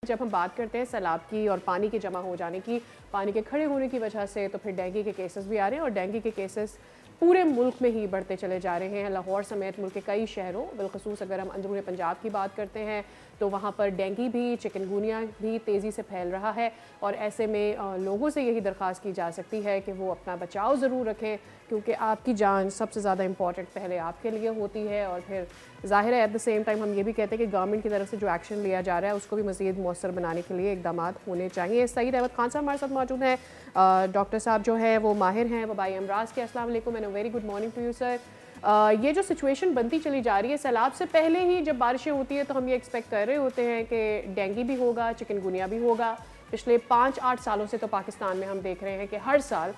जब हम बात करते हैं सैलाब की और पानी के जमा हो जाने की, पानी के खड़े होने की वजह से, तो फिर डेंगू के केसेस भी आ रहे हैं और डेंगू के केसेस पूरे मुल्क में ही बढ़ते चले जा रहे हैं। लाहौर समेत मुल्क के कई शहरों, बिलखसूस अगर हम अंदरूनी पंजाब की बात करते हैं तो वहाँ पर डेंगू भी, चिकनगुनिया भी तेज़ी से फैल रहा है। और ऐसे में लोगों से यही दरख्वास्त की जा सकती है कि वो अपना बचाव ज़रूर रखें, क्योंकि आपकी जान सबसे ज़्यादा इंपॉर्टेंट पहले आपके लिए होती है। और फिर ज़ाहिर है एट द सेम टाइम हम ये भी कहते हैं कि गवर्नमेंट की तरफ से जो एक्शन लिया जा रहा है उसको भी मज़ीद मौसर बनाने के लिए इकदाम होने चाहिए। सईद अहमद खान साहब हमारे साथ मौजूद हैं। डॉक्टर साहब जो है वो माहिर हैं वबाई अमराज के। अस्सलाम वालेकुम and very good morning to you sir. ये जो सिचुएशन बनती चली जा रही है, सैलाब से पहले ही जब बारिशें होती है तो हम ये एक्सपेक्ट कर रहे होते हैं कि डेंगू भी होगा, चिकनगुनिया भी होगा। पिछले 5-8 सालों से तो पाकिस्तान में हम देख रहे हैं कि हर साल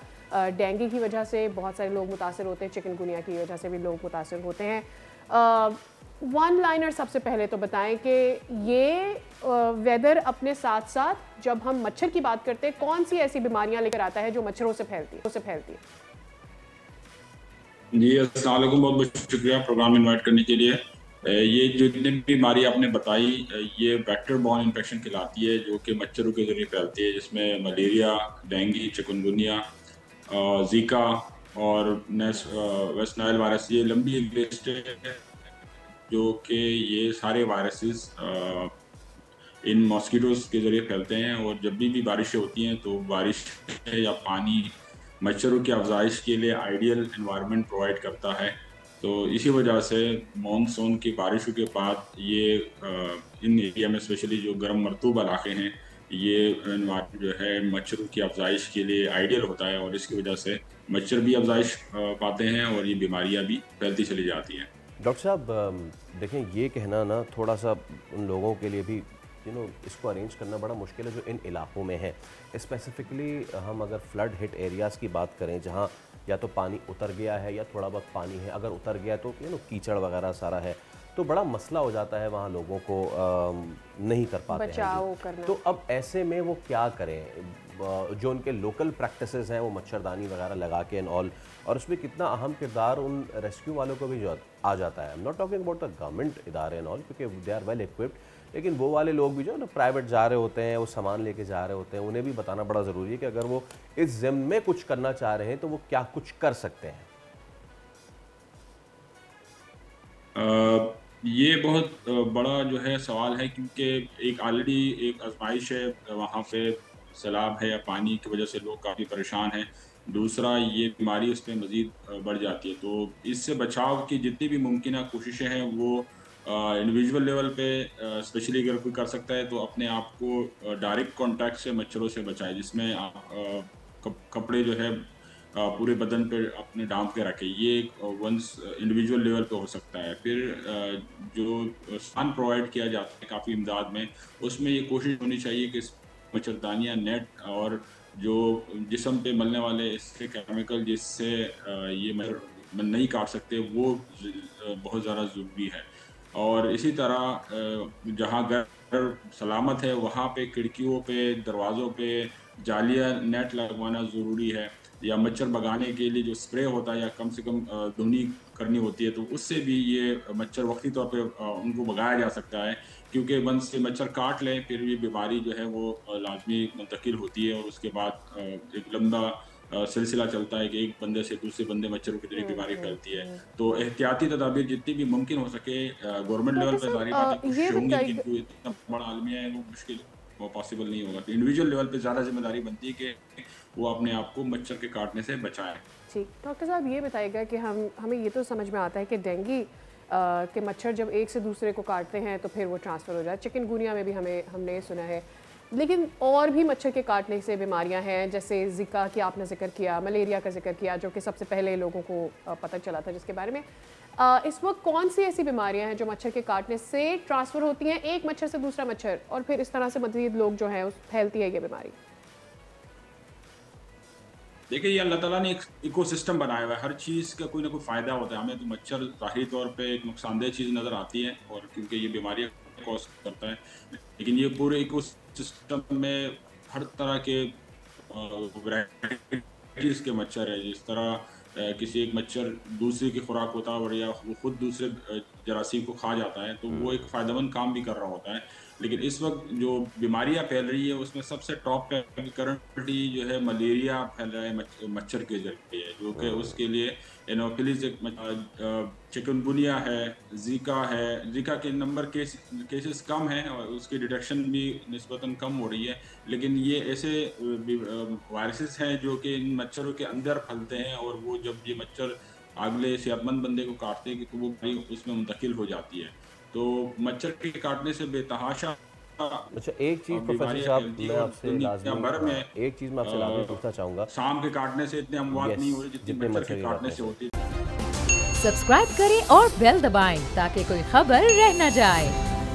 डेंगू की वजह से बहुत सारे लोग मुतासर होते हैं, चिकनगुनिया की वजह से भी लोग मुतासर होते हैं। वन लाइनर सबसे पहले तो बताएं कि ये वेदर अपने साथ साथ जब हम मच्छर की बात करते हैं, कौन सी ऐसी बीमारियां लेकर आता है जो मच्छरों से फैलती है? जी अस्सलाम वालेकुम, बहुत बहुत शुक्रिया प्रोग्राम इनवाइट करने के लिए। ये जो जितनी भी बीमारी आपने बताई, ये वेक्टर बॉर्न इन्फेक्शन कहलाती है जो कि मच्छरों के जरिए फैलती है, जिसमें मलेरिया, डेंगू, चिकनगुनिया, जीका और वेस्ट नाइल वायरस, ये लंबी लिस्ट है जो कि ये सारे वायरसेस इन मॉस्किटोज के जरिए फैलते हैं। और जब भी बारिशें होती हैं तो बारिश या पानी मच्छरों की अफजाइश के लिए आइडियल एनवायरनमेंट प्रोवाइड करता है। तो इसी वजह से मानसून की बारिशों के बाद ये इन एरिया में स्पेशली जो गर्म मरतूब इलाके हैं, ये एनवायरनमेंट जो है मच्छरों की अफजाइश के लिए आइडियल होता है और इसकी वजह से मच्छर भी अफजाइश पाते हैं और ये बीमारियां भी फैलती चली जाती हैं। डॉक्टर साहब, देखें, ये कहना ना थोड़ा सा उन लोगों के लिए भी इसको अरेंज करना बड़ा मुश्किल है जो इन इलाकों में है। स्पेसिफिकली हम अगर फ्लड हिट एरियाज़ की बात करें जहाँ या तो पानी उतर गया है या थोड़ा बहुत पानी है, अगर उतर गया तो कीचड़ वगैरह सारा है, तो बड़ा मसला हो जाता है, वहाँ लोगों को नहीं कर पाते हैं बचाव करना। तो अब ऐसे में वो क्या करें? जो उनके लोकल प्रैक्टिसेस हैं वो मच्छरदानी वगैरह लगा के एंड ऑल, और उसमें कितना अहम किरदार उन रेस्क्यू वालों को भी जो आ जाता है। I am not talking about the government इदारे एंड ऑल, क्योंकि दे आर वेल इक्विप्ड, लेकिन वो वाले लोग भी जो है ना प्राइवेट जा रहे होते हैं, वो सामान लेके जा रहे होते हैं, उन्हें भी बताना बड़ा ज़रूरी है कि अगर वो इस ज़िम्मे में कुछ करना चाह रहे हैं तो वो क्या कुछ कर सकते हैं। ये बहुत बड़ा जो है सवाल है, क्योंकि एक ऑलरेडी एक आजमाइश है वहाँ पे, सैलाब है या पानी की वजह से लोग काफ़ी परेशान हैं। दूसरा, ये बीमारी उस पर मज़ीद बढ़ जाती है। तो इससे बचाव की जितनी भी मुमकिन कोशिशें हैं वो इंडिविजुअल लेवल पे स्पेशली अगर कोई कर सकता है तो अपने आप को डायरेक्ट कांटेक्ट से मच्छरों से बचाए, जिसमें आप कपड़े जो है पूरे बदन पे अपने डांप के रखें। ये वंस इंडिविजुअल लेवल पे हो सकता है। फिर जो स्थान प्रोवाइड किया जाता है काफ़ी इमदाद में, उसमें ये कोशिश होनी चाहिए कि मच्छरदानियाँ, नेट और जो जिस्म पे मलने वाले इससे केमिकल जिससे ये मच्छर नहीं काट सकते, वो बहुत ज़्यादा ज़रूरी है। और इसी तरह जहाँ घर सलामत है वहाँ पे खिड़कियों पे, दरवाज़ों पे जालियाँ, नेट लगवाना ज़रूरी है। या मच्छर भगाने के लिए जो स्प्रे होता है या कम से कम धुनी करनी होती है, तो उससे भी ये मच्छर वक्ती तौर पे उनको भगाया जा सकता है। क्योंकि वंस से मच्छर काट लें फिर ये बीमारी जो है वो लाजमी मुंतकिल होती है और उसके बाद एक लंबा सिलसिला चलता है कि एक बंदे से दूसरे बंदे मच्छरों की तरह बीमारी फैलती है। तो एहतियाती तदाबीर जितनी भी मुमकिन हो सके गवर्नमेंट लेवल डॉक्टर पे, जारी बात है साहब ये कोशिश होंगी, बताइए। किंतु इतना बड़ा आलमिया है वो मुश्किल, वो पॉसिबल नहीं होगा। तो इंडिविजुअल लेवल पे ज़्यादा जिम्मेदारी बनती है कि वो अपने आप को मच्छर के काटने से बचाएं। ठीक, डॉक्टर साहब ये बताइएगा कि हमें ये तो समझ में आता है कि डेंगू के मच्छर जब एक से दूसरे को काटते हैं तो फिर वो ट्रांसफ़र हो जाए। चिकनगुनिया में भी हमने सुना है, लेकिन और भी मच्छर के काटने से बीमारियां हैं, जैसे ज़िका की आपने जिक्र किया, मलेरिया का जिक्र किया, जो कि सबसे पहले लोगों को पता चला था, जिसके बारे में इस वक्त कौन सी ऐसी बीमारियां हैं जो मच्छर के काटने से ट्रांसफ़र होती हैं, एक मच्छर से दूसरा मच्छर, और फिर इस तरह से मज़ीद लोग जो हैं उस फैलती है ये बीमारी? देखिए, ये अल्लाह ताला ने एक इकोसिस्टम बनाया हुआ है, हर चीज़ का कोई ना कोई फ़ायदा होता है। हमें तो मच्छर ज़ाहिरी तौर पे एक नुकसानदेह चीज़ नज़र आती है और क्योंकि ये बीमारियाँ कॉज करता है, लेकिन ये पूरे इकोसिस्टम में हर तरह के वैराइटीज़ के मच्छर है। जिस तरह किसी एक मच्छर दूसरे की खुराक होता है और या वो खुद दूसरे जरासीम को खा जाता है, तो वो एक फ़ायदेमंद काम भी कर रहा होता है। लेकिन इस वक्त जो बीमारियां फैल रही है उसमें सबसे टॉप पे करंटली जो है मलेरिया फैल रहा है मच्छर के जरिए, जो कि उसके लिए एनोफिलिस चिकनगुनिया है, जीका के नंबर केसेस कम हैं और उसकी डिटेक्शन भी निस्बतन कम हो रही है। लेकिन ये ऐसे वायरसेस हैं जो कि इन मच्छरों के अंदर फैलते हैं और वो जब ये मच्छर अगले सेहतमंद बंदे को काटते हैं तो वो उसमें मुंतकिल हो जाती है। तो मच्छर के काटने से बेतहाशा अच्छा, एक चीज़ प्रोफेसर साहब मैं आपसे लाजमी एक चीज़ मैं आपसे लाजमी पूछना चाहूँगा, शाम के काटने से इतने अमवात नहीं हो रहे जितने मच्छर के काटने से होती है। सब्सक्राइब करें और बेल दबाएं ताकि कोई खबर रह न जाए।